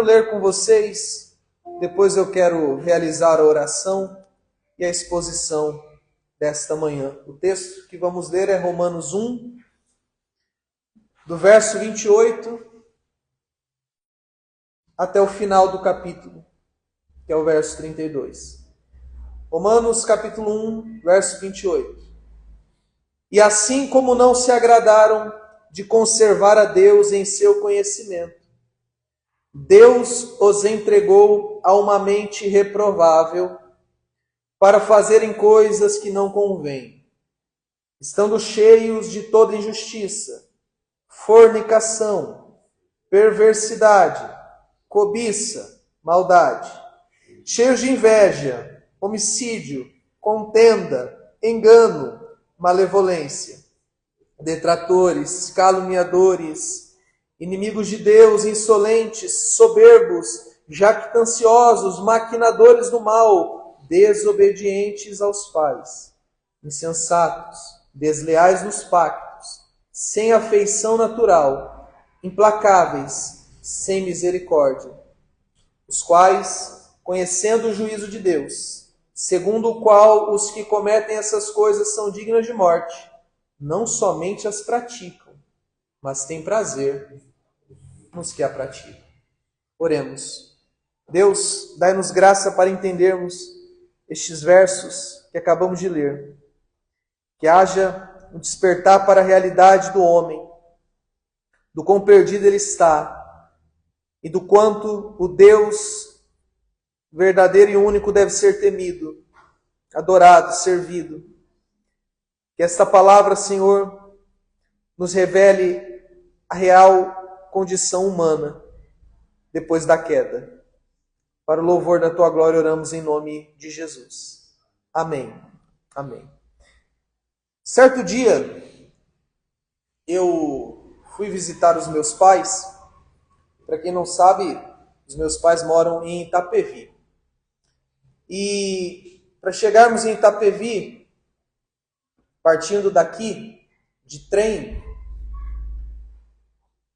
ler com vocês, depois eu quero realizar a oração e a exposição desta manhã. O texto que vamos ler é Romanos 1, do verso 28 até o final do capítulo, que é o verso 32. Romanos capítulo 1, verso 28. E assim como não se agradaram de conservar a Deus em seu conhecimento, Deus os entregou a uma mente reprovável para fazerem coisas que não convêm, estando cheios de toda injustiça, fornicação, perversidade, cobiça, maldade, cheios de inveja, homicídio, contenda, engano, malevolência, detratores, caluniadores, inimigos de Deus, insolentes, soberbos, jactanciosos, maquinadores do mal, desobedientes aos pais, insensatos, desleais nos pactos, sem afeição natural, implacáveis, sem misericórdia, os quais, conhecendo o juízo de Deus, segundo o qual os que cometem essas coisas são dignos de morte, não somente as praticam, mas têm prazer nos que a praticam. Oremos. Deus, dai-nos graça para entendermos estes versos que acabamos de ler. Que haja um despertar para a realidade do homem, do quão perdido ele está e do quanto o Deus verdadeiro e único deve ser temido, adorado, servido. Que esta palavra, Senhor, nos revele a real condição humana depois da queda. Para o louvor da Tua glória oramos em nome de Jesus. Amém. Amém. Certo dia, eu fui visitar os meus pais. Para quem não sabe, os meus pais moram em Itapevi. E para chegarmos em Itapevi, partindo daqui, de trem,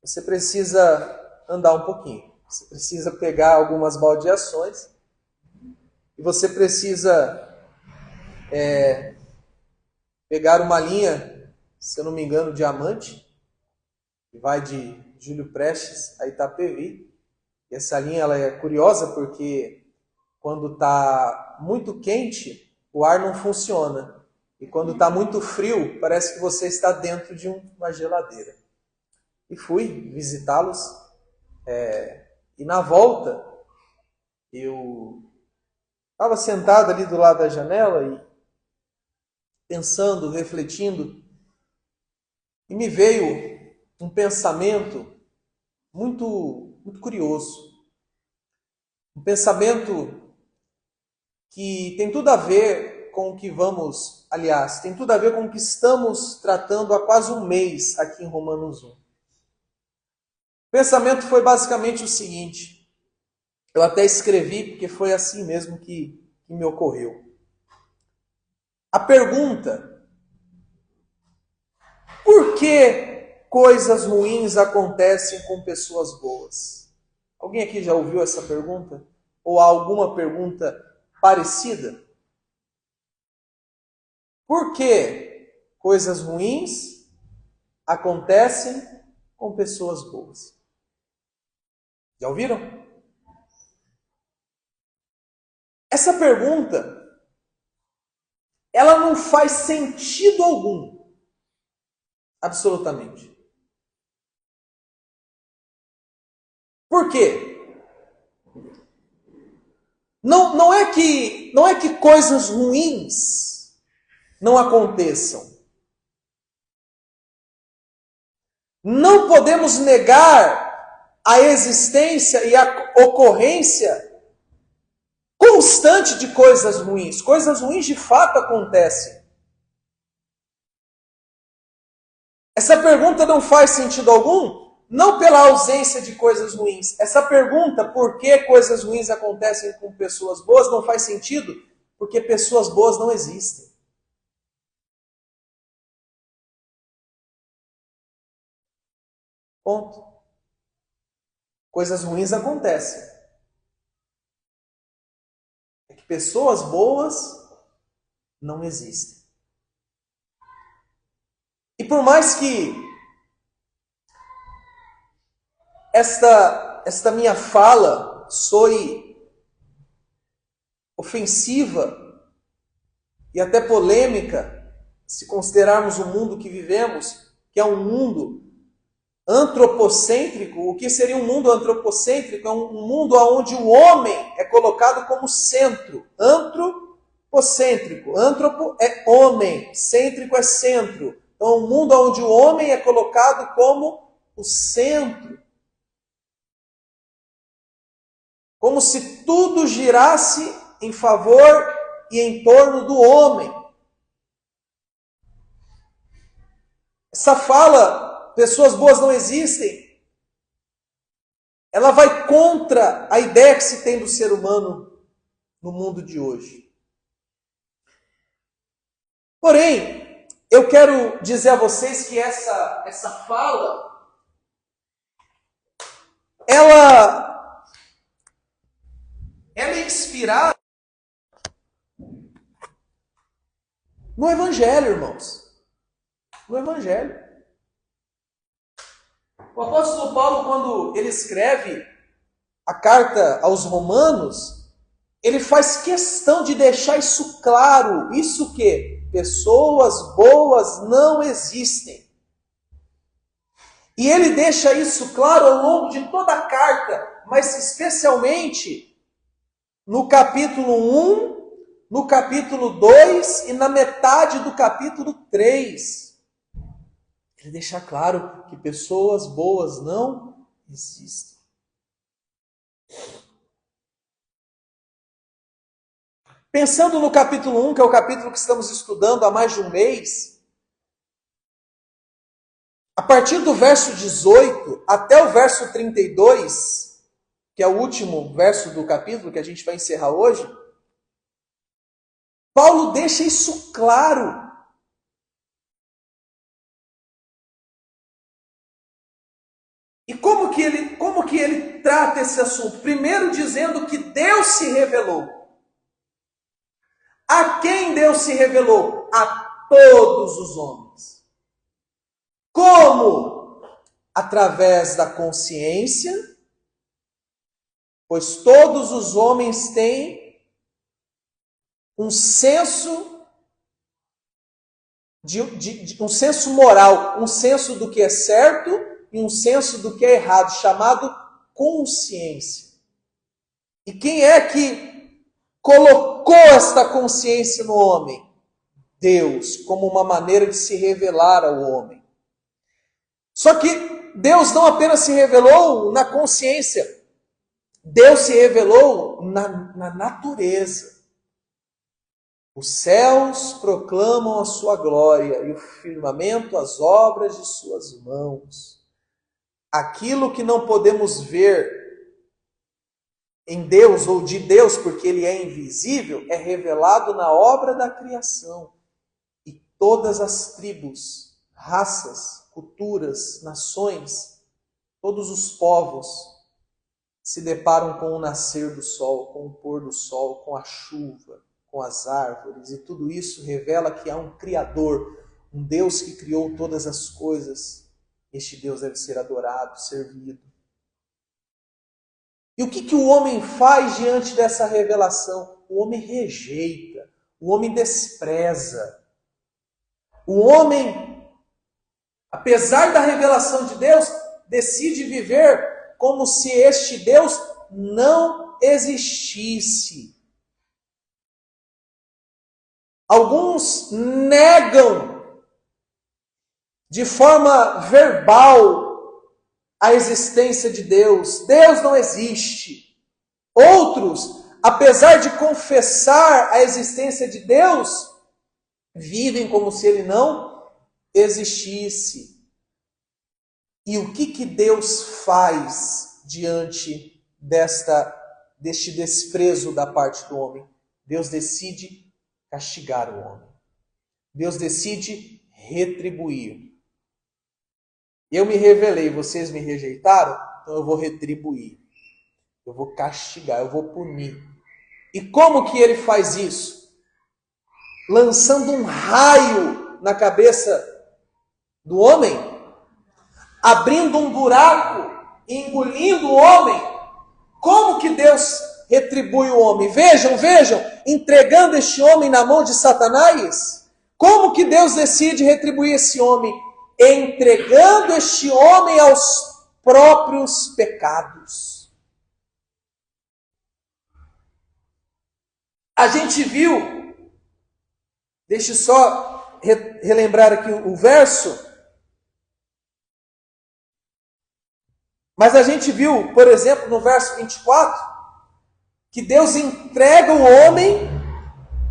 você precisa andar um pouquinho. Você precisa pegar algumas baldeações e você precisa pegar uma linha, se eu não me engano, diamante, que vai de Júlio Prestes a Itapevi. E essa linha ela é curiosa porque quando está muito quente, o ar não funciona. E quando está muito frio, parece que você está dentro de uma geladeira. E fui visitá-los. E na volta, eu estava sentado ali do lado da janela e pensando, refletindo, e me veio um pensamento muito, muito curioso. Um pensamento que tem tudo a ver com o que vamos, aliás, tem tudo a ver com o que estamos tratando há quase um mês aqui em Romanos 1. O pensamento foi basicamente o seguinte, eu até escrevi porque foi assim mesmo que me ocorreu. A pergunta, por que coisas ruins acontecem com pessoas boas? Alguém aqui já ouviu essa pergunta? Ou há alguma pergunta parecida? Por que coisas ruins acontecem com pessoas boas? Já ouviram? Essa pergunta, ela não faz sentido algum. Absolutamente. Por quê? Não é que coisas ruins não aconteçam. Não podemos negar a existência e a ocorrência constante de coisas ruins. Coisas ruins de fato acontecem. Essa pergunta não faz sentido algum, não pela ausência de coisas ruins. Essa pergunta, por que coisas ruins acontecem com pessoas boas, não faz sentido porque pessoas boas não existem. Ponto. coisas ruins acontecem. É que pessoas boas não existem. E por mais que esta minha fala soe ofensiva e até polêmica, se considerarmos o mundo que vivemos, que é um mundo antropocêntrico. O que seria um mundo antropocêntrico? É um mundo onde o homem é colocado como centro. Antropocêntrico. Antropo é homem, cêntrico é centro. Então é um mundo onde o homem é colocado como o centro. Como se tudo girasse em favor e em torno do homem. Essa fala, pessoas boas não existem, ela vai contra a ideia que se tem do ser humano no mundo de hoje. Porém, eu quero dizer a vocês que essa fala, ela é inspirada no Evangelho, irmãos. No Evangelho. O apóstolo Paulo, quando ele escreve a carta aos Romanos, ele faz questão de deixar isso claro. Isso que pessoas boas não existem. E ele deixa isso claro ao longo de toda a carta, mas especialmente no capítulo 1, no capítulo 2 e na metade do capítulo 3. Ele deixa claro que pessoas boas não existem. Pensando no capítulo 1, que é o capítulo que estamos estudando há mais de um mês, a partir do verso 18 até o verso 32, que é o último verso do capítulo que a gente vai encerrar hoje, Paulo deixa isso claro. E como que ele trata esse assunto? Primeiro dizendo que Deus se revelou. A quem Deus se revelou? A todos os homens. Como? Através da consciência, pois todos os homens têm um senso um senso moral, um senso do que é certo e um senso do que é errado, chamado consciência. E quem é que colocou esta consciência no homem? Deus, como uma maneira de se revelar ao homem. Só que Deus não apenas se revelou na consciência, Deus se revelou na natureza. Os céus proclamam a sua glória e o firmamento as obras de suas mãos. Aquilo que não podemos ver em Deus ou de Deus, porque ele é invisível, é revelado na obra da criação. E todas as tribos, raças, culturas, nações, todos os povos se deparam com o nascer do sol, com o pôr do sol, com a chuva, com as árvores, e tudo isso revela que há um Criador, um Deus que criou todas as coisas. Este Deus deve ser adorado, servido. E o que o homem faz diante dessa revelação? O homem rejeita, o homem despreza. O homem, apesar da revelação de Deus, decide viver como se este Deus não existisse. Alguns negam de forma verbal a existência de Deus. Deus não existe. Outros, apesar de confessar a existência de Deus, vivem como se ele não existisse. E o que Deus faz diante deste desprezo da parte do homem? Deus decide castigar o homem. Deus decide retribuir. Eu me revelei, vocês me rejeitaram? então eu vou retribuir. Eu vou castigar, eu vou punir. E como que ele faz isso? Lançando um raio na cabeça do homem, abrindo um buraco, engolindo o homem. Como que Deus retribui o homem? Vejam, entregando este homem na mão de Satanás. Como que Deus decide retribuir esse homem? Entregando este homem aos próprios pecados. A gente viu, deixa eu só relembrar aqui o verso, mas a gente viu, por exemplo, no verso 24, que Deus entrega o homem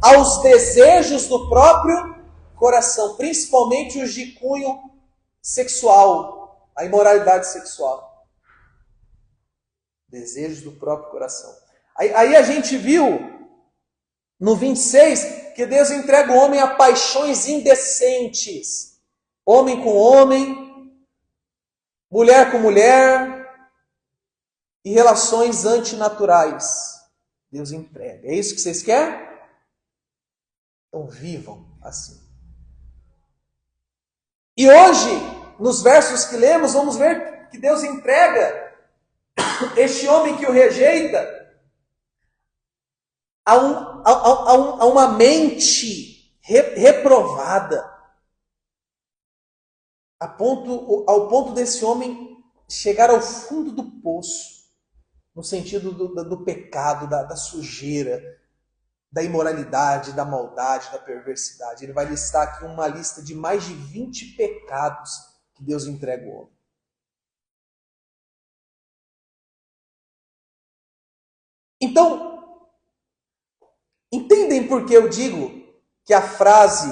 aos desejos do próprio coração, principalmente os de cunho sexual, a imoralidade sexual. Desejos do próprio coração. Aí a gente viu, no 26, que Deus entrega o homem a paixões indecentes. Homem com homem, mulher com mulher, e relações antinaturais. Deus entrega. É isso que vocês querem? Então vivam assim. E hoje, nos versos que lemos, vamos ver que Deus entrega este homem que o rejeita a uma mente reprovada, ao ponto desse homem chegar ao fundo do poço, no sentido do pecado, da sujeira, da imoralidade, da maldade, da perversidade. Ele vai listar aqui uma lista de mais de 20 pecados que Deus entrega ao homem. Então, entendem por que eu digo que a frase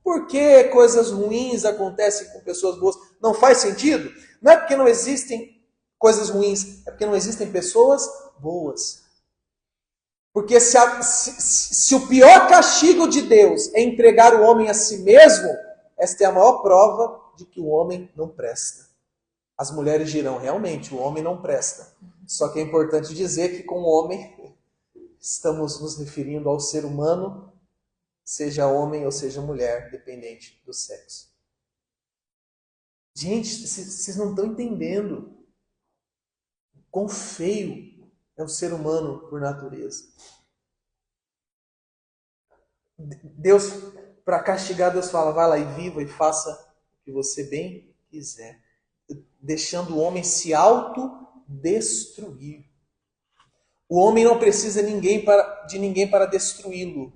"por que coisas ruins acontecem com pessoas boas" não faz sentido? Não é porque não existem coisas ruins, é porque não existem pessoas boas. Porque se o pior castigo de Deus é entregar o homem a si mesmo, esta é a maior prova de que o homem não presta. As mulheres dirão, realmente, o homem não presta. Só que é importante dizer que com o homem estamos nos referindo ao ser humano, seja homem ou seja mulher, dependente do sexo. Gente, vocês não estão entendendo quão feio é o ser humano por natureza. Deus, para castigar, Deus fala, vai lá e viva e faça o que você bem quiser, deixando o homem se autodestruir. O homem não precisa de ninguém para destruí-lo.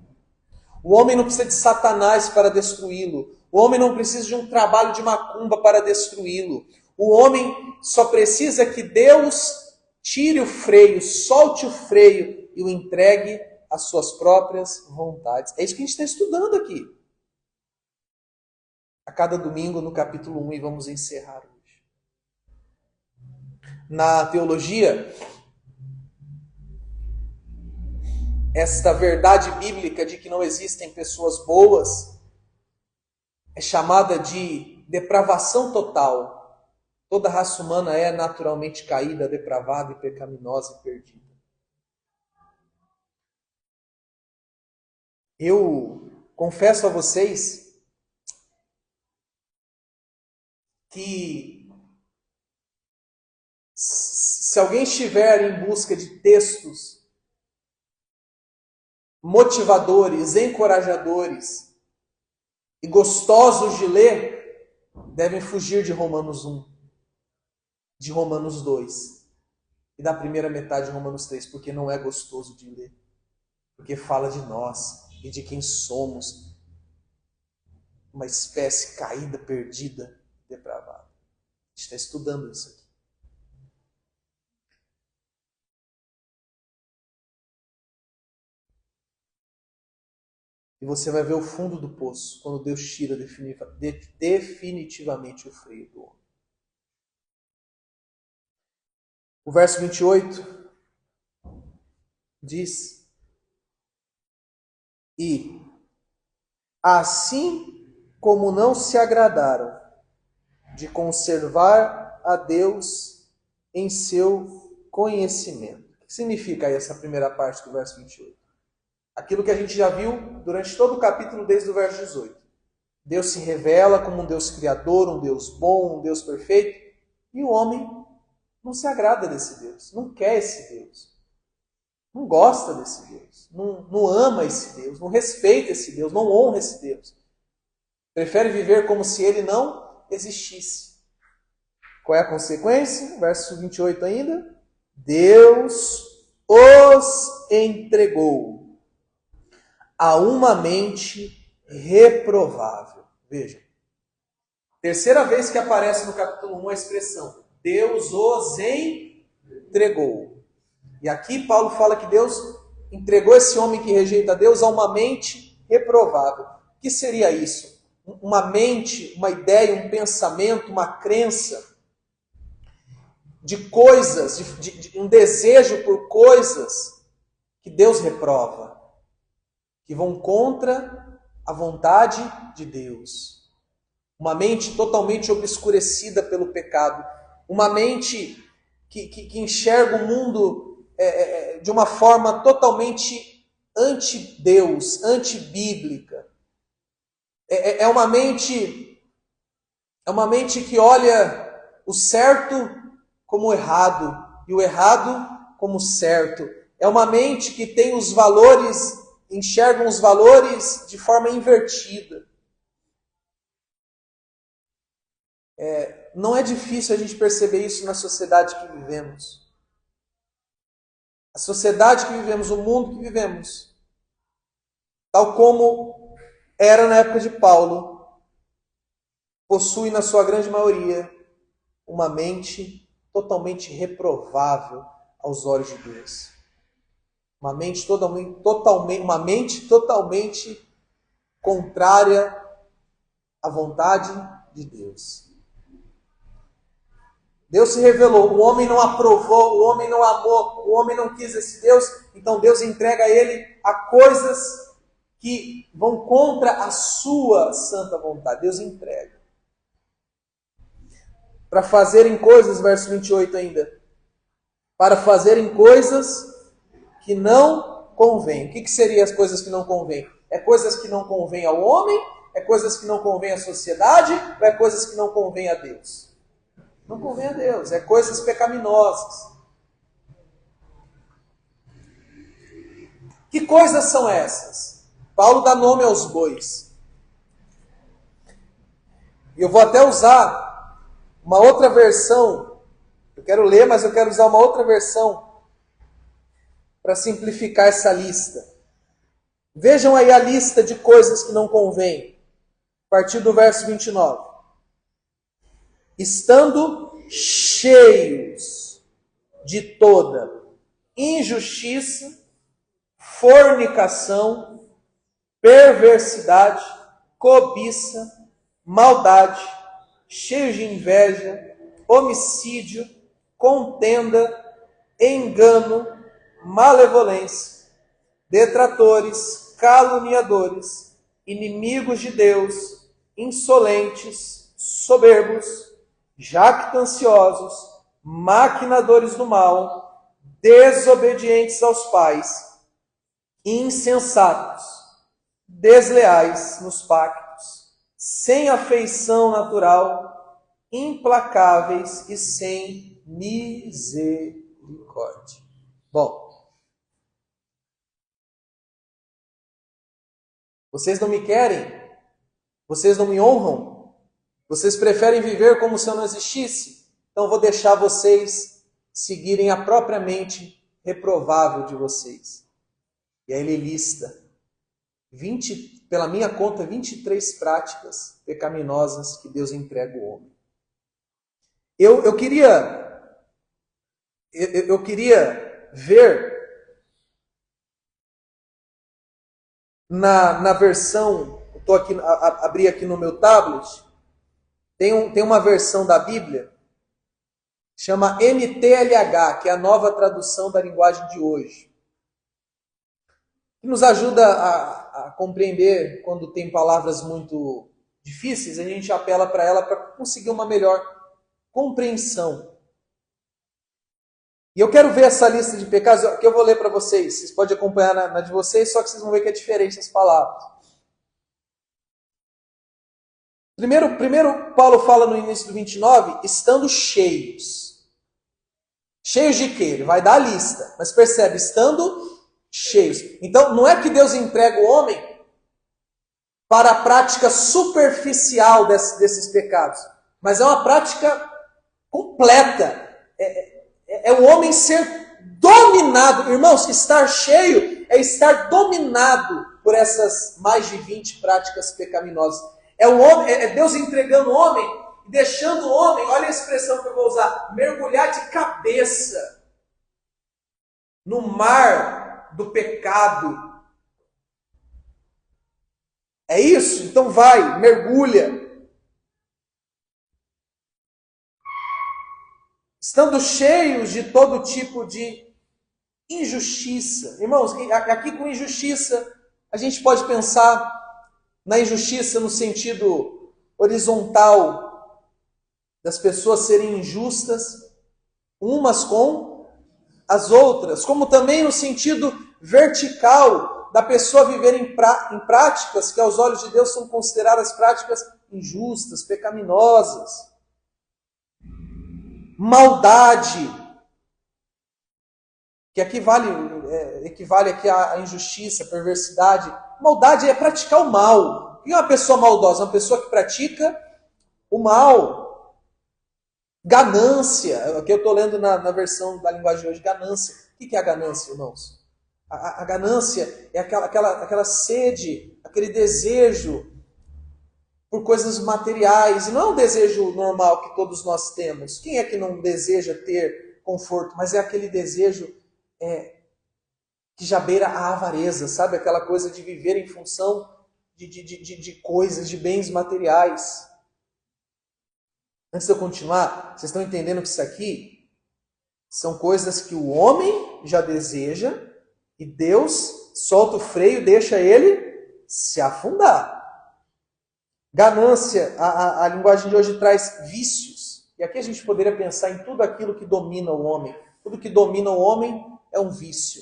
O homem não precisa de Satanás para destruí-lo. O homem não precisa de um trabalho de macumba para destruí-lo. O homem só precisa que Deus tire o freio, solte o freio e o entregue às suas próprias vontades. É isso que a gente está estudando aqui. A cada domingo no capítulo 1 e vamos encerrar hoje. Na teologia, esta verdade bíblica de que não existem pessoas boas é chamada de depravação total. Toda raça humana é naturalmente caída, depravada e pecaminosa e perdida. Eu confesso a vocês que se alguém estiver em busca de textos motivadores, encorajadores e gostosos de ler, devem fugir de Romanos 1, de Romanos 2 e da primeira metade de Romanos 3, porque não é gostoso de ler, porque fala de nós e de quem somos, uma espécie caída, perdida, depravada. A gente está estudando isso aqui. E você vai ver o fundo do poço quando Deus tira definitivamente o freio do homem. O verso 28 diz: e assim como não se agradaram de conservar a Deus em seu conhecimento. O que significa aí essa primeira parte do verso 28? Aquilo que a gente já viu durante todo o capítulo, desde o verso 18. Deus se revela como um Deus criador, um Deus bom, um Deus perfeito, e o homem não se agrada desse Deus, não quer esse Deus, não gosta desse Deus, não ama esse Deus, não respeita esse Deus, não honra esse Deus. Prefere viver como se ele não existisse. Qual é a consequência? Verso 28 ainda. Deus os entregou a uma mente reprovável. Veja. Terceira vez que aparece no capítulo 1 a expressão Deus os entregou. E aqui Paulo fala que Deus entregou esse homem que rejeita Deus a uma mente reprovável. O que seria isso? Uma mente, uma ideia, um pensamento, uma crença de coisas, de um desejo por coisas que Deus reprova, que vão contra a vontade de Deus. Uma mente totalmente obscurecida pelo pecado. Uma mente que enxerga o mundo de uma forma totalmente anti-Deus, antibíblica. É uma mente que olha o certo como o errado e o errado como o certo. É uma mente que tem os valores, enxerga os valores de forma invertida. Não é difícil a gente perceber isso na sociedade que vivemos. A sociedade que vivemos, o mundo que vivemos, tal como era na época de Paulo, possui na sua grande maioria uma mente totalmente reprovável aos olhos de Deus. Uma mente totalmente contrária à vontade de Deus. Deus se revelou, o homem não aprovou, o homem não amou, o homem não quis esse Deus, então Deus entrega ele a coisas que vão contra a sua santa vontade. Deus entrega. Para fazerem coisas, verso 28 ainda, para fazerem coisas que não convêm. O que seriam as coisas que não convêm? É coisas que não convêm ao homem? É coisas que não convêm à sociedade? Ou é coisas que não convêm a Deus? Não convém a Deus, é coisas pecaminosas. Que coisas são essas? Paulo dá nome aos bois. E eu vou até usar uma outra versão. Eu quero ler, mas eu quero usar uma outra versão para simplificar essa lista. Vejam aí a lista de coisas que não convém. A partir do verso 29. Estando cheios de toda injustiça, fornicação, perversidade, cobiça, maldade, cheios de inveja, homicídio, contenda, engano, malevolência, detratores, caluniadores, inimigos de Deus, insolentes, soberbos, jactanciosos, maquinadores do mal, desobedientes aos pais, insensatos, desleais nos pactos, sem afeição natural, implacáveis e sem misericórdia. Bom, vocês não me querem? Vocês não me honram? Vocês preferem viver como se eu não existisse? Então eu vou deixar vocês seguirem a própria mente reprovável de vocês. E aí ele lista pela minha conta, 23 práticas pecaminosas que Deus entrega ao homem. Eu queria ver na versão, abri aqui no meu tablet, tem uma versão da Bíblia, chama NTLH, que é a nova tradução da linguagem de hoje. Que nos ajuda a compreender quando tem palavras muito difíceis, a gente apela para ela para conseguir uma melhor compreensão. E eu quero ver essa lista de pecados, que eu vou ler para vocês. Vocês podem acompanhar na de vocês, só que vocês vão ver que é diferente as palavras. Primeiro, Paulo fala no início do 29, estando cheios. Cheios de quê? Ele vai dar a lista. Mas percebe, estando cheios. Então, não é que Deus entrega o homem para a prática superficial desses pecados. Mas é uma prática completa. É o homem ser dominado. Irmãos, estar cheio é estar dominado por essas mais de 20 práticas pecaminosas. É Deus entregando o homem e deixando o homem, olha a expressão que eu vou usar, mergulhar de cabeça no mar do pecado. É isso? Então vai, mergulha. Estando cheios de todo tipo de injustiça. Irmãos, aqui com injustiça, a gente pode pensar na injustiça no sentido horizontal, das pessoas serem injustas umas com as outras, como também no sentido vertical, da pessoa viver em práticas que aos olhos de Deus são consideradas práticas injustas, pecaminosas. Maldade, que aqui equivale aqui à injustiça, perversidade. Maldade é praticar o mal. E uma pessoa maldosa? Uma pessoa que pratica o mal. Ganância. Aqui eu estou lendo na versão da linguagem de hoje, ganância. O que é a ganância, irmãos? A ganância é aquela sede, aquele desejo por coisas materiais. E não é um desejo normal que todos nós temos. Quem é que não deseja ter conforto? Mas é aquele desejo que já beira a avareza, sabe? Aquela coisa de viver em função de coisas, de bens materiais. Antes de eu continuar, vocês estão entendendo que isso aqui são coisas que o homem já deseja e Deus solta o freio e deixa ele se afundar. Ganância, a linguagem de hoje traz vícios. E aqui a gente poderia pensar em tudo aquilo que domina o homem. Tudo que domina o homem é um vício.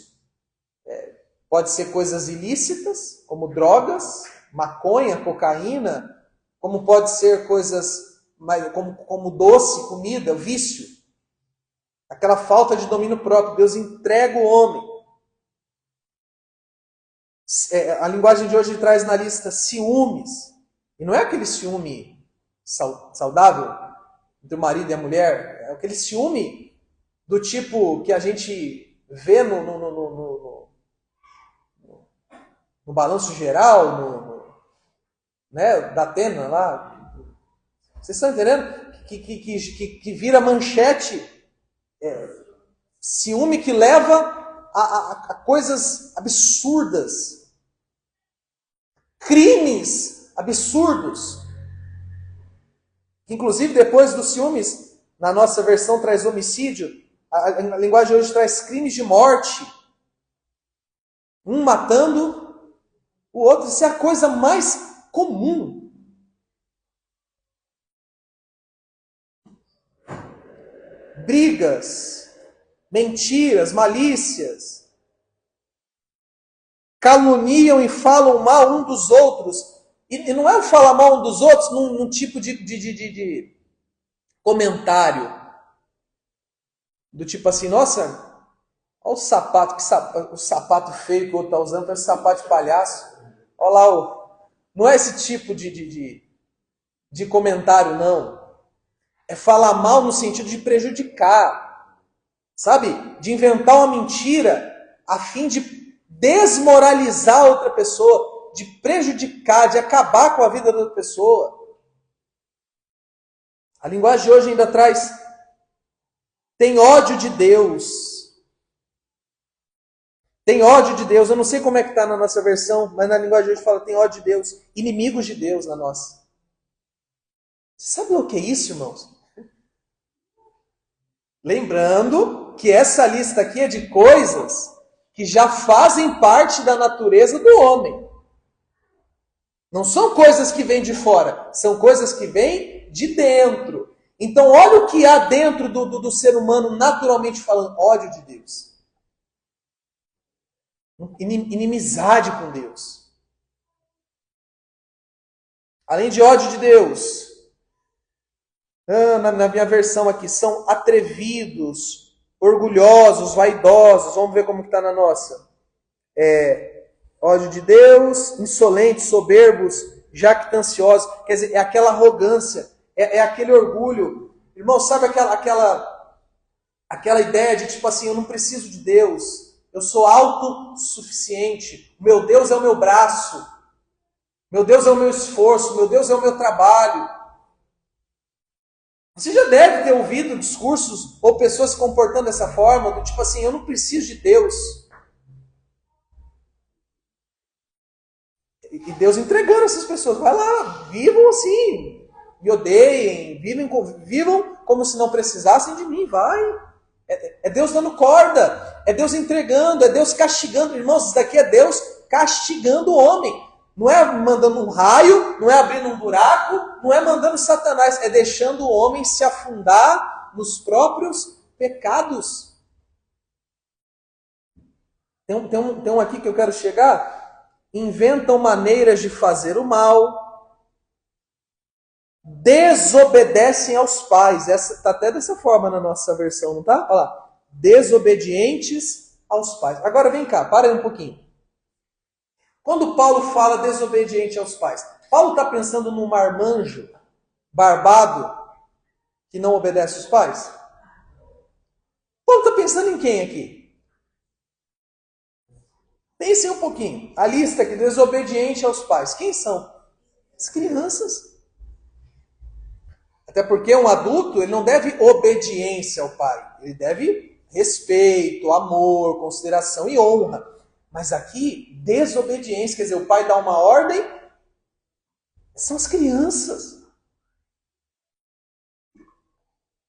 Pode ser coisas ilícitas, como drogas, maconha, cocaína, como pode ser coisas como doce, comida, vício. Aquela falta de domínio próprio. Deus entrega o homem. A linguagem de hoje traz na lista ciúmes. E não é aquele ciúme saudável entre o marido e a mulher. É aquele ciúme do tipo que a gente vê no balanço geral, né, da Atena lá. Vocês estão entendendo? Que vira manchete. Ciúme que leva a coisas absurdas. Crimes absurdos. Inclusive, depois dos ciúmes, na nossa versão traz homicídio. A linguagem hoje traz crimes de morte. Um matando o outro. Isso é a coisa mais comum. Brigas, mentiras, malícias. Caluniam e falam mal um dos outros. E não é o falar mal um dos outros num tipo de comentário. Do tipo assim, nossa, olha o sapato, o sapato feio que o outro está usando, parece sapato de palhaço. Olha lá, não é esse tipo de comentário, não. É falar mal no sentido de prejudicar. Sabe? De inventar uma mentira a fim de desmoralizar outra pessoa. De prejudicar, de acabar com a vida da outra pessoa. A linguagem de hoje ainda traz: tem ódio de Deus. Tem ódio de Deus. Eu não sei como é que está na nossa versão, mas na linguagem de hoje fala: tem ódio de Deus. Inimigos de Deus na nossa. Você sabe o que é isso, irmãos? Lembrando que essa lista aqui é de coisas que já fazem parte da natureza do homem. Não são coisas que vêm de fora, são coisas que vêm de dentro. Então, olha o que há dentro do ser humano, naturalmente falando: ódio de Deus, inimizade com Deus. Além de ódio de Deus, na minha versão aqui, são atrevidos, orgulhosos, vaidosos. Vamos ver como está na nossa. Ódio de Deus, insolentes, soberbos, jactanciosos. Quer dizer, é aquela arrogância, é aquele orgulho. Irmão, sabe aquela ideia de tipo assim, eu não preciso de Deus, eu sou autossuficiente, meu Deus é o meu braço, meu Deus é o meu esforço, meu Deus é o meu trabalho. Você já deve ter ouvido discursos ou pessoas se comportando dessa forma, do tipo assim, eu não preciso de Deus. E Deus entregando essas pessoas. Vai lá, vivam assim, me odeiem, vivam como se não precisassem de mim, vai. É Deus dando corda, é Deus entregando, é Deus castigando. Irmãos, isso daqui é Deus castigando o homem. Não é mandando um raio, não é abrindo um buraco, não é mandando Satanás, é deixando o homem se afundar nos próprios pecados. Tem um aqui que eu quero chegar. Inventam maneiras de fazer o mal, desobedecem aos pais. Essa está até dessa forma na nossa versão, não está? Olha lá. Desobedientes aos pais. Agora vem cá, para aí um pouquinho. Quando Paulo fala desobediente aos pais, Paulo está pensando num marmanjo barbado que não obedece aos pais? Paulo está pensando em quem aqui? Pensem um pouquinho. A lista aqui, desobediente aos pais. Quem são? As crianças. Até porque um adulto, ele não deve obediência ao pai. Ele deve respeito, amor, consideração e honra. Mas aqui, desobediência. Quer dizer, o pai dá uma ordem, são as crianças.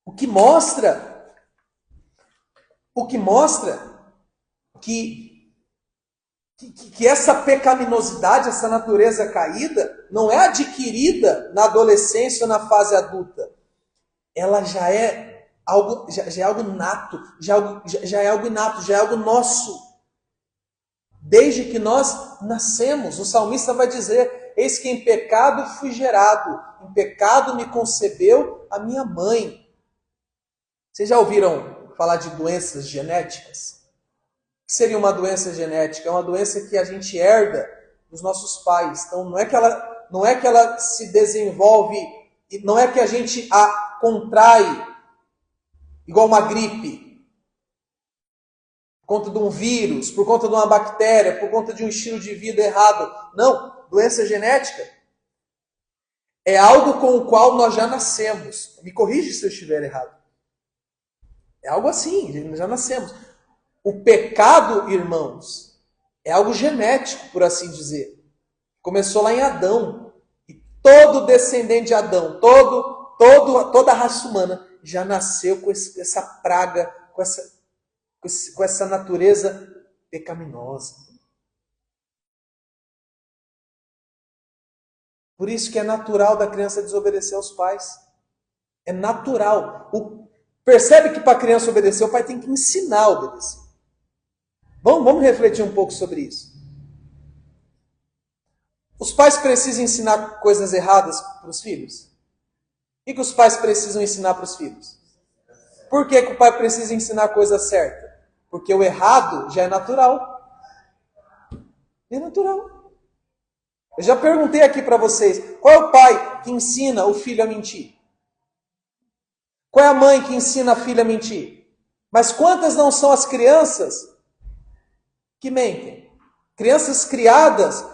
O que mostra que essa pecaminosidade, essa natureza caída, não é adquirida na adolescência ou na fase adulta. Ela já é algo nato, já é algo inato, já é algo nosso. Desde que nós nascemos, o salmista vai dizer: eis que em pecado fui gerado, em pecado me concebeu a minha mãe. Vocês já ouviram falar de doenças genéticas? O que seria uma doença genética? É uma doença que a gente herda dos nossos pais. Então não é que ela se desenvolve, não é que a gente a contrai igual uma gripe, por conta de um vírus, por conta de uma bactéria, por conta de um estilo de vida errado. Não, doença genética é algo com o qual nós já nascemos. Me corrige se eu estiver errado. É algo assim, nós já nascemos. O pecado, irmãos, é algo genético, por assim dizer. Começou lá em Adão. E todo descendente de Adão, toda a raça humana já nasceu com essa praga, com essa natureza pecaminosa. Por isso que é natural da criança desobedecer aos pais. É natural. Percebe que para a criança obedecer, o pai tem que ensinar a obedecer. Vamos refletir um pouco sobre isso. Os pais precisam ensinar coisas erradas para os filhos? O que os pais precisam ensinar para os filhos? Por que o pai precisa ensinar a coisa certa? Porque o errado já é natural. É natural. Eu já perguntei aqui para vocês, qual é o pai que ensina o filho a mentir? Qual é a mãe que ensina a filha a mentir? Mas quantas não são as crianças que mentem? Crianças criadas,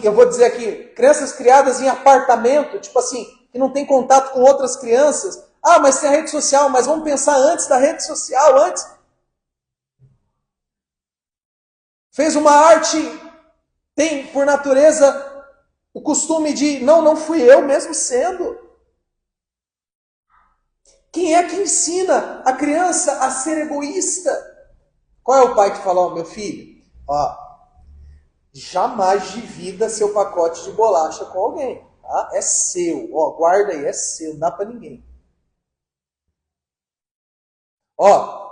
eu vou dizer aqui, crianças criadas em apartamento, tipo assim, que não tem contato com outras crianças. Ah, mas tem a rede social, mas vamos pensar antes da rede social, antes. Fez uma arte, tem por natureza o costume de, não fui eu mesmo sendo. Quem é que ensina a criança a ser egoísta? Qual é o pai que fala, meu filho, jamais divida seu pacote de bolacha com alguém. tá? É seu. Ó, guarda aí, é seu, não dá para ninguém. Ó,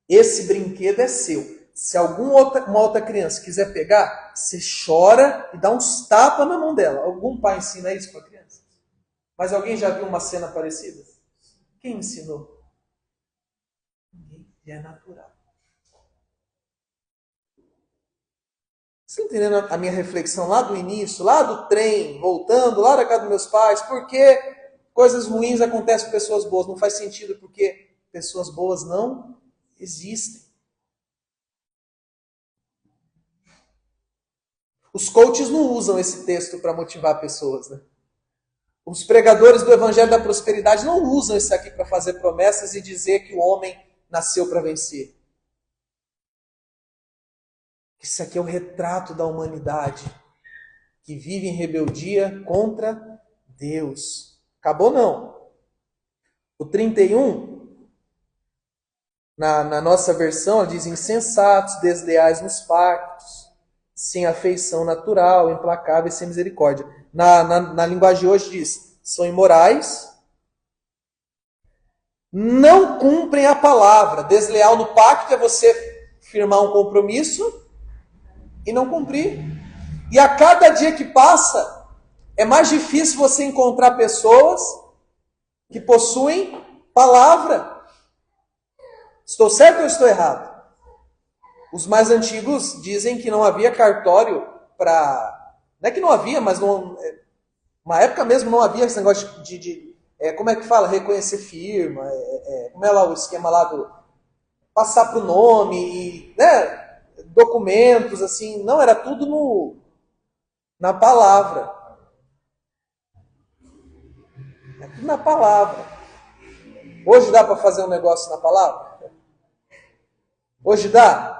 esse brinquedo é seu. Se uma outra criança quiser pegar, você chora e dá uns tapas na mão dela. Algum pai ensina isso para a criança? Mas alguém já viu uma cena parecida? Quem ensinou? Ninguém. É natural. Você está entendendo a minha reflexão lá do início, lá do trem, voltando, lá da casa dos meus pais? Por que coisas ruins acontecem com pessoas boas? Não faz sentido porque pessoas boas não existem. Os coaches não usam esse texto para motivar pessoas, né? Os pregadores do Evangelho da Prosperidade não usam isso aqui para fazer promessas e dizer que o homem nasceu para vencer. Isso aqui é o retrato da humanidade que vive em rebeldia contra Deus. Acabou não. O 31, na nossa versão, diz insensatos, desleais nos pactos, sem afeição natural, implacáveis, sem misericórdia. Na linguagem de hoje diz, são imorais, não cumprem a palavra. Desleal no pacto é você firmar um compromisso e não cumprir. E a cada dia que passa, é mais difícil você encontrar pessoas que possuem palavra. Estou certo ou estou errado? Os mais antigos dizem que não havia cartório para... Não é que não havia, mas uma época mesmo não havia esse negócio como é que fala? Reconhecer firma. Como é lá o esquema lá do... Passar pro nome, né? Documentos, assim. Não, era tudo na palavra. É tudo na palavra. Hoje dá para fazer um negócio na palavra? Hoje dá?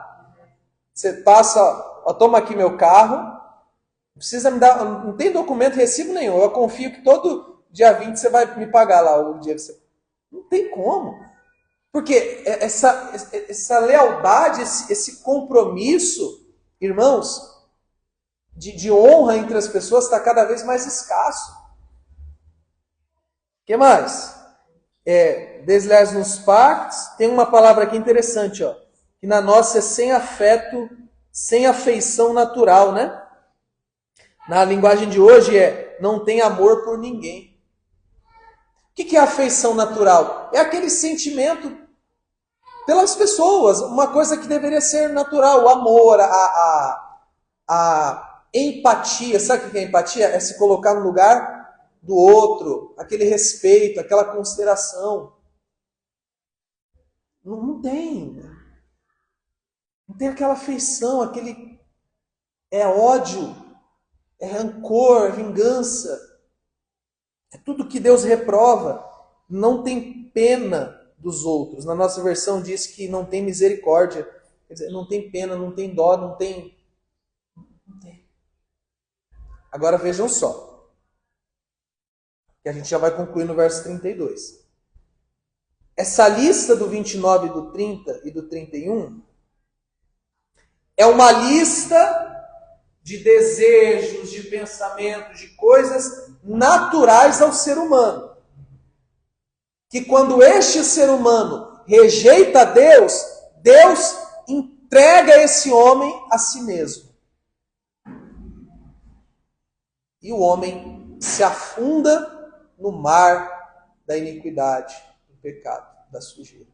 Você passa, ó, toma aqui meu carro, não precisa me dar, não tem documento, recibo nenhum. Eu confio que todo dia 20 você vai me pagar lá o dia que você... Não tem como. Porque essa lealdade, esse compromisso, irmãos, de honra entre as pessoas está cada vez mais escasso. O que mais? Desleais nos pactos. Tem uma palavra aqui interessante, ó, que na nossa é sem afeto, sem afeição natural, né? Na linguagem de hoje não tem amor por ninguém. O que é afeição natural? É aquele sentimento pelas pessoas, uma coisa que deveria ser natural, o amor, a empatia. Sabe o que é empatia? É se colocar no lugar do outro, aquele respeito, aquela consideração. Não tem. Não tem aquela afeição, aquele... É ódio, é rancor, é vingança. É tudo que Deus reprova. Não tem pena dos outros. Na nossa versão diz que não tem misericórdia. Quer dizer, não tem pena, não tem dó, não tem... Agora vejam só. Que a gente já vai concluir no verso 32. Essa lista do 29, do 30 e do 31 é uma lista de desejos, de pensamentos, de coisas naturais ao ser humano. Que quando este ser humano rejeita Deus, Deus entrega esse homem a si mesmo. E o homem se afunda no mar da iniquidade, do pecado, da sujeira.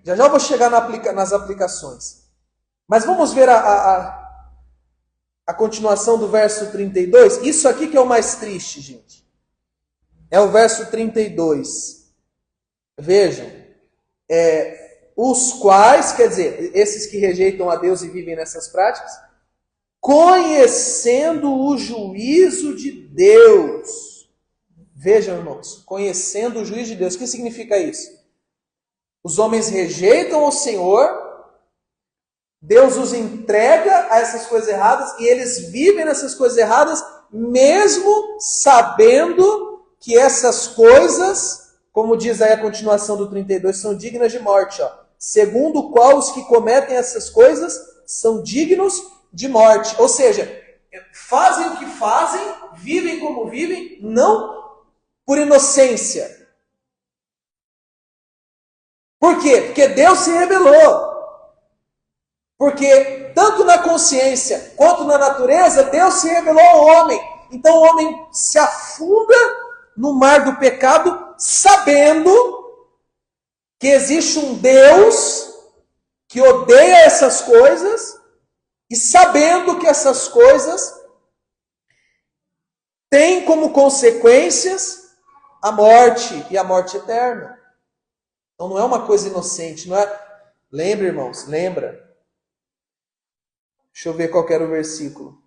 Já eu vou chegar nas aplicações. Mas vamos ver a continuação do verso 32. Isso aqui que é o mais triste, gente. É o verso 32. Vejam. Os quais, quer dizer, esses que rejeitam a Deus e vivem nessas práticas, conhecendo o juízo de Deus. Vejam, irmãos, conhecendo o juízo de Deus. O que significa isso? Os homens rejeitam o Senhor, Deus os entrega a essas coisas erradas e eles vivem nessas coisas erradas, mesmo sabendo que essas coisas, como diz aí a continuação do 32, são dignas de morte. Ó. Segundo o qual os que cometem essas coisas são dignos de morte. Ou seja, fazem o que fazem, vivem como vivem, não por inocência. Por quê? Porque Deus se revelou. Porque tanto na consciência quanto na natureza, Deus se revelou ao homem. Então o homem se afunda no mar do pecado, sabendo que existe um Deus que odeia essas coisas e sabendo que essas coisas têm como consequências a morte e a morte eterna. Então não é uma coisa inocente, não é? Lembra, irmãos, lembra? Deixa eu ver qual era o versículo.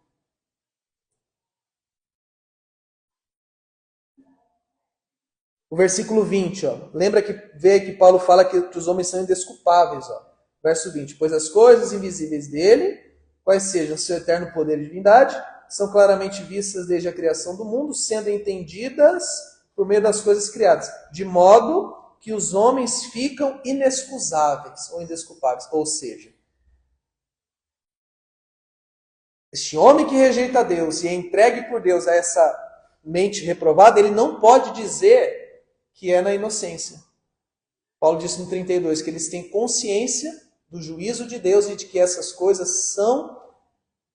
O versículo 20, ó. Lembra que vê que Paulo fala que os homens são indesculpáveis, ó. Verso 20. Pois as coisas invisíveis dele, quais sejam seu eterno poder e divindade, são claramente vistas desde a criação do mundo, sendo entendidas por meio das coisas criadas, de modo que os homens ficam inexcusáveis ou indesculpáveis. Ou seja, este homem que rejeita Deus e é entregue por Deus a essa mente reprovada, ele não pode dizer que é na inocência. Paulo disse no 32 que eles têm consciência do juízo de Deus e de que essas coisas são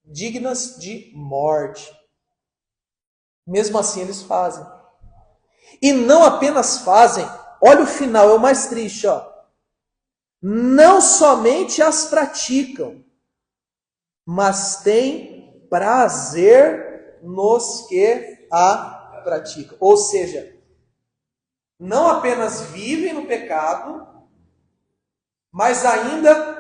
dignas de morte. Mesmo assim eles fazem. E não apenas fazem, olha o final, é o mais triste, ó. Não somente as praticam, mas têm prazer nos que a praticam. Ou seja, não apenas vivem no pecado, mas ainda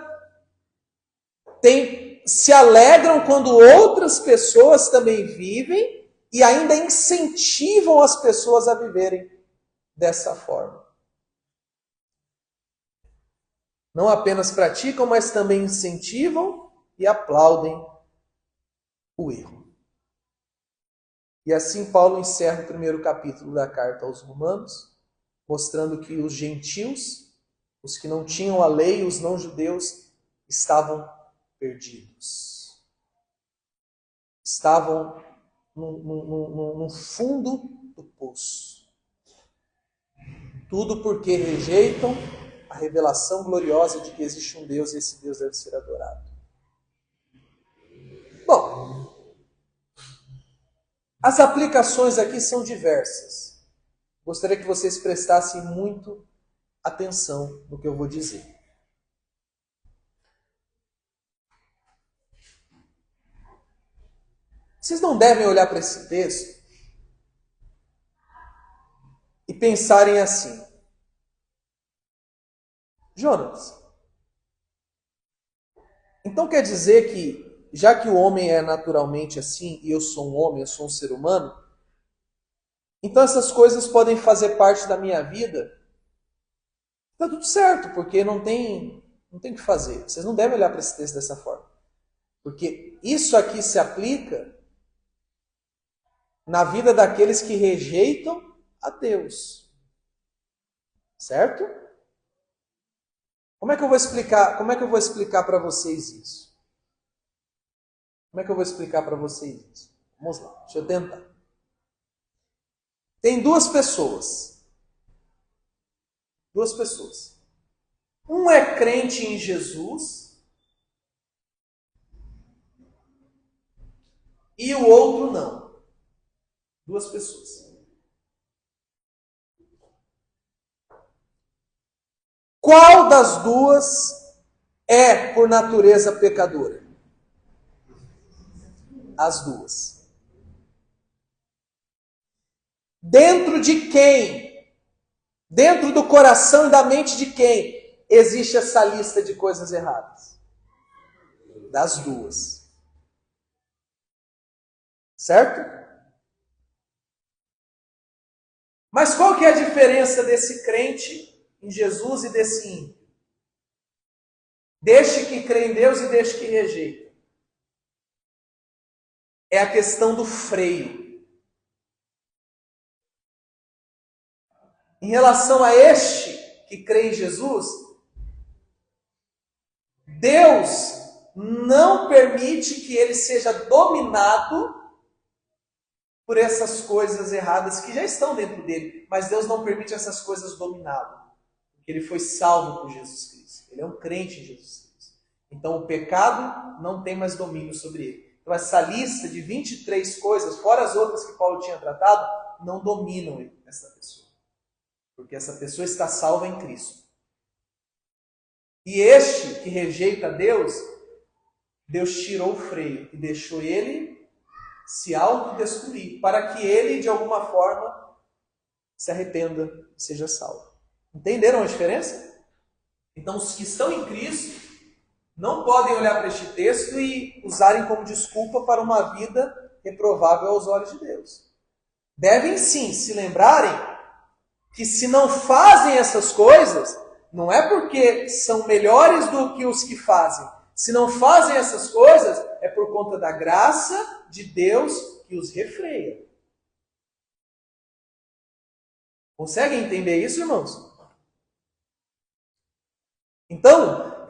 se alegram quando outras pessoas também vivem e ainda incentivam as pessoas a viverem dessa forma. Não apenas praticam, mas também incentivam e aplaudem o erro. E assim Paulo encerra o primeiro capítulo da carta aos Romanos, mostrando que os gentios, os que não tinham a lei, os não-judeus, estavam perdidos. Estavam no fundo do poço. Tudo porque rejeitam a revelação gloriosa de que existe um Deus e esse Deus deve ser adorado. Bom, as aplicações aqui são diversas. Gostaria que vocês prestassem muito atenção no que eu vou dizer. Vocês não devem olhar para esse texto e pensarem assim: Jonas, então quer dizer que, já que o homem é naturalmente assim, e eu sou um homem, eu sou um ser humano, então essas coisas podem fazer parte da minha vida? Está tudo certo, porque não tem o que fazer. Vocês não devem olhar para esse texto dessa forma. Porque isso aqui se aplica na vida daqueles que rejeitam a Deus. Certo? Como é que eu vou explicar para vocês isso? Como é que eu vou explicar para vocês isso? Vamos lá, deixa eu tentar. Tem duas pessoas. Duas pessoas. Um é crente em Jesus e o outro não. Duas pessoas. Qual das duas é, por natureza, pecadora? As duas. Dentro de quem? Dentro do coração e da mente de quem existe essa lista de coisas erradas? Das duas. Certo? Mas qual que é a diferença desse crente em Jesus e desse ímpio? Deste que crê em Deus e deste que rejeita. É a questão do freio. Em relação a este que crê em Jesus, Deus não permite que ele seja dominado por essas coisas erradas que já estão dentro dele. Mas Deus não permite essas coisas dominá-lo. Porque ele foi salvo por Jesus Cristo. Ele é um crente em Jesus Cristo. Então o pecado não tem mais domínio sobre ele. Então essa lista de 23 coisas, fora as outras que Paulo tinha tratado, não dominam essa pessoa. Porque essa pessoa está salva em Cristo. E este que rejeita Deus, Deus tirou o freio e deixou ele se autodestruir, para que ele, de alguma forma, se arrependa e seja salvo. Entenderam a diferença? Então, os que estão em Cristo não podem olhar para este texto e usarem como desculpa para uma vida reprovável aos olhos de Deus. Devem sim se lembrarem que se não fazem essas coisas, não é porque são melhores do que os que fazem. Se não fazem essas coisas, é por conta da graça de Deus que os refreia. Conseguem entender isso, irmãos? Então,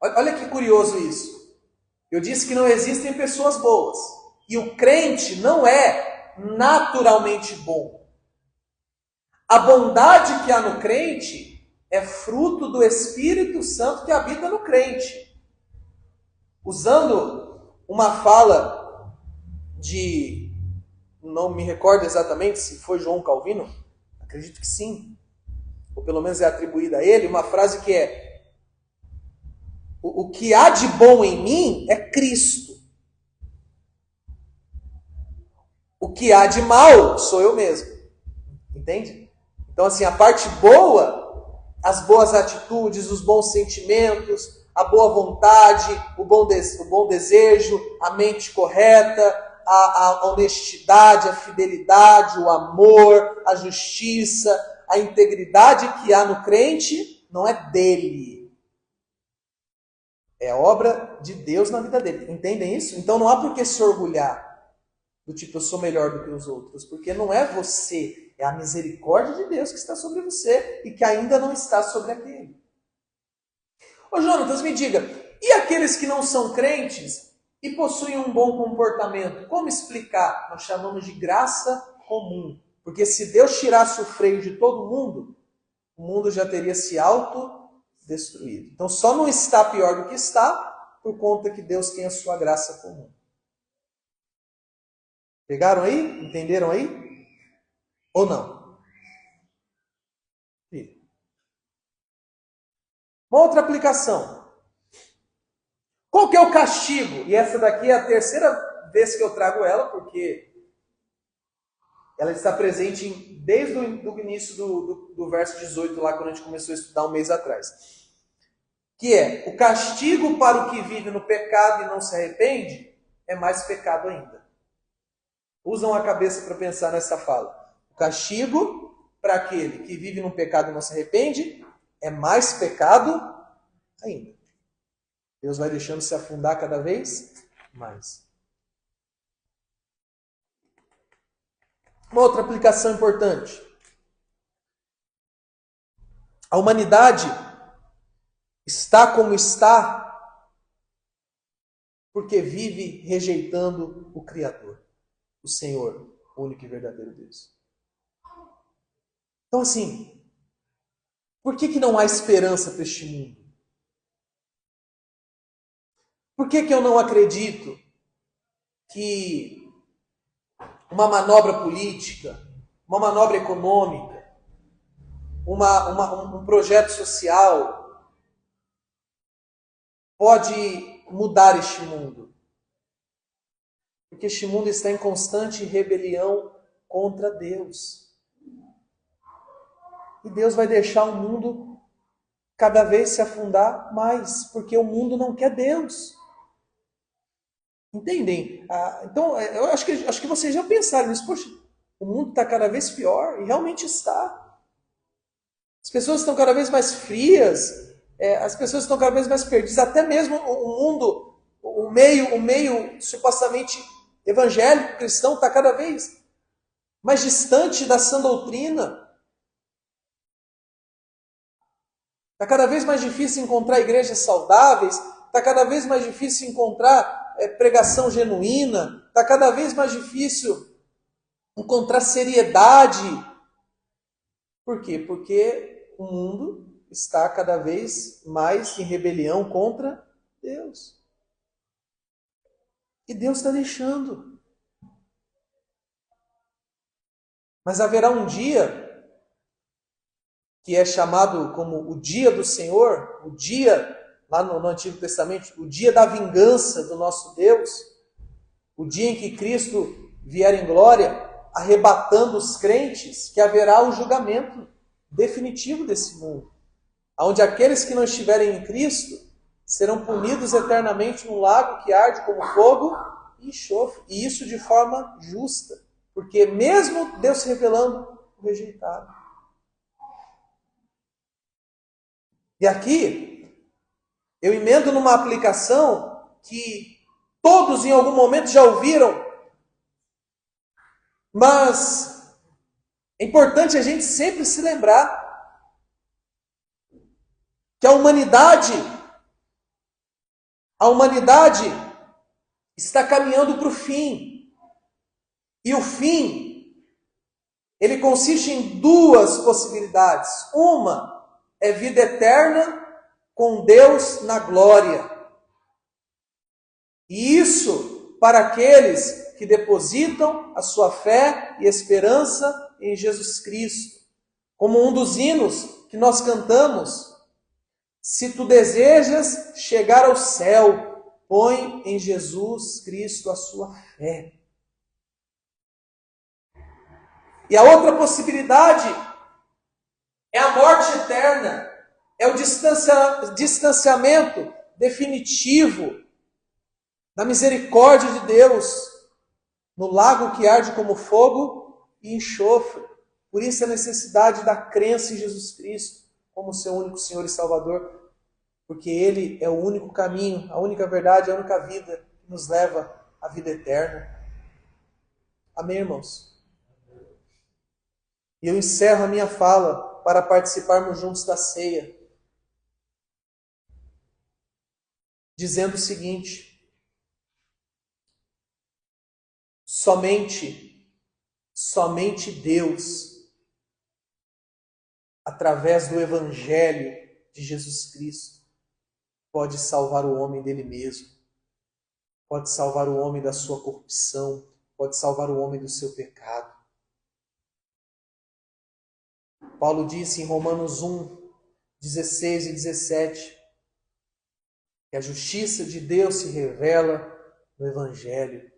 olha que curioso isso. Eu disse que não existem pessoas boas. E o crente não é naturalmente bom. A bondade que há no crente é fruto do Espírito Santo que habita no crente. Usando uma fala de, não me recordo exatamente se foi João Calvino, acredito que sim, ou pelo menos é atribuída a ele, uma frase que é: o que há de bom em mim é Cristo. O que há de mal sou eu mesmo. Entende? Então, assim, a parte boa, as boas atitudes, os bons sentimentos, a boa vontade, o bom desejo, a mente correta, a honestidade, a fidelidade, o amor, a justiça, a integridade que há no crente, não é dele. É obra de Deus na vida dele. Entendem isso? Então não há por que se orgulhar do tipo, eu sou melhor do que os outros, porque não é você, é a misericórdia de Deus que está sobre você e que ainda não está sobre aquele. Ô Jonatas, me diga, e aqueles que não são crentes e possuem um bom comportamento? Como explicar? Nós chamamos de graça comum. Porque se Deus tirasse o freio de todo mundo, o mundo já teria se autodestruído. Então só não está pior do que está por conta que Deus tem a sua graça comum. Pegaram aí? Entenderam aí? Ou não? Uma outra aplicação. Qual que é o castigo? E essa daqui é a terceira vez que eu trago ela, porque ela está presente desde o início do verso 18, lá quando a gente começou a estudar um mês atrás. Que é, o castigo para o que vive no pecado e não se arrepende é mais pecado ainda. Usam a cabeça para pensar nessa fala. O castigo para aquele que vive num pecado e não se arrepende é mais pecado ainda. Deus vai deixando se afundar cada vez mais. Uma outra aplicação importante. A humanidade está como está porque vive rejeitando o Criador, o Senhor, o único e verdadeiro Deus. Então assim, por que não há esperança para este mundo? Por que eu não acredito que uma manobra política, uma manobra econômica, um projeto social pode mudar este mundo? Porque este mundo está em constante rebelião contra Deus. E Deus vai deixar o mundo cada vez se afundar mais, porque o mundo não quer Deus. Entendem? Então, eu acho que vocês já pensaram nisso. Poxa, o mundo está cada vez pior, e realmente está. As pessoas estão cada vez mais frias, as pessoas estão cada vez mais perdidas, até mesmo o mundo, o meio supostamente evangélico, cristão, está cada vez mais distante da sã doutrina. Está cada vez mais difícil encontrar igrejas saudáveis, está cada vez mais difícil encontrar pregação genuína, está cada vez mais difícil encontrar seriedade. Por quê? Porque o mundo está cada vez mais em rebelião contra Deus. E Deus está deixando. Mas haverá um dia que é chamado como o dia do Senhor, o dia, lá no Antigo Testamento, o dia da vingança do nosso Deus, o dia em que Cristo vier em glória, arrebatando os crentes, que haverá o julgamento definitivo desse mundo, onde aqueles que não estiverem em Cristo serão punidos eternamente num lago que arde como fogo e enxofre, e isso de forma justa, porque mesmo Deus se revelando o rejeitado. E aqui, eu emendo numa aplicação que todos em algum momento já ouviram, mas é importante a gente sempre se lembrar que a humanidade está caminhando para o fim. E o fim, ele consiste em duas possibilidades. Uma é vida eterna com Deus na glória. E isso para aqueles que depositam a sua fé e esperança em Jesus Cristo. Como um dos hinos que nós cantamos: se tu desejas chegar ao céu, põe em Jesus Cristo a sua fé. E a outra possibilidade é a morte eterna, é o distanciamento definitivo da misericórdia de Deus no lago que arde como fogo e enxofre. Por isso a necessidade da crença em Jesus Cristo como seu único Senhor e Salvador, porque Ele é o único caminho, a única verdade, a única vida que nos leva à vida eterna. Amém, irmãos? E eu encerro a minha fala para participarmos juntos da ceia, dizendo o seguinte: somente Deus, através do Evangelho de Jesus Cristo, pode salvar o homem dele mesmo, pode salvar o homem da sua corrupção, pode salvar o homem do seu pecado. Paulo disse em Romanos 1, 16 e 17, que a justiça de Deus se revela no Evangelho,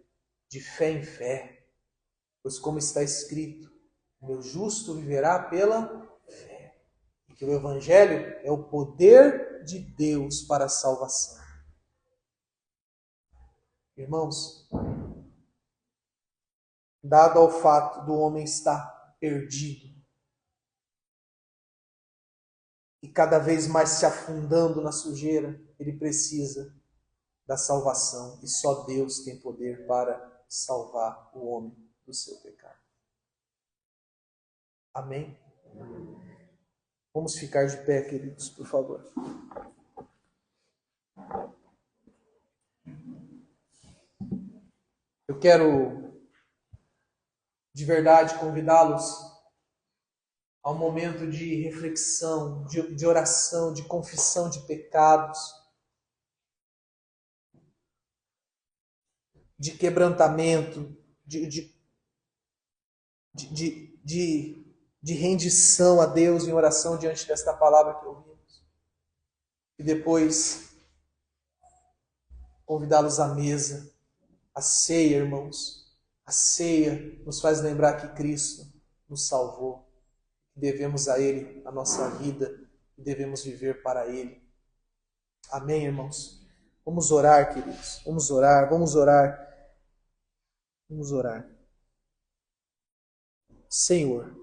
de fé em fé. Pois como está escrito, meu justo viverá pela fé. E que o Evangelho é o poder de Deus para a salvação. Irmãos, dado ao fato do homem estar perdido, e cada vez mais se afundando na sujeira, ele precisa da salvação. E só Deus tem poder para salvar o homem do seu pecado. Amém? Vamos ficar de pé, queridos, por favor. Eu quero, de verdade, convidá-los a um momento de reflexão, de oração, de confissão de pecados, de quebrantamento, de rendição a Deus em oração diante desta palavra que ouvimos. E depois convidá-los à mesa, à ceia, irmãos. A ceia nos faz lembrar que Cristo nos salvou. Devemos a Ele a nossa vida e devemos viver para Ele. Amém, irmãos? Vamos orar, queridos. Vamos orar, vamos orar. Vamos orar. Senhor,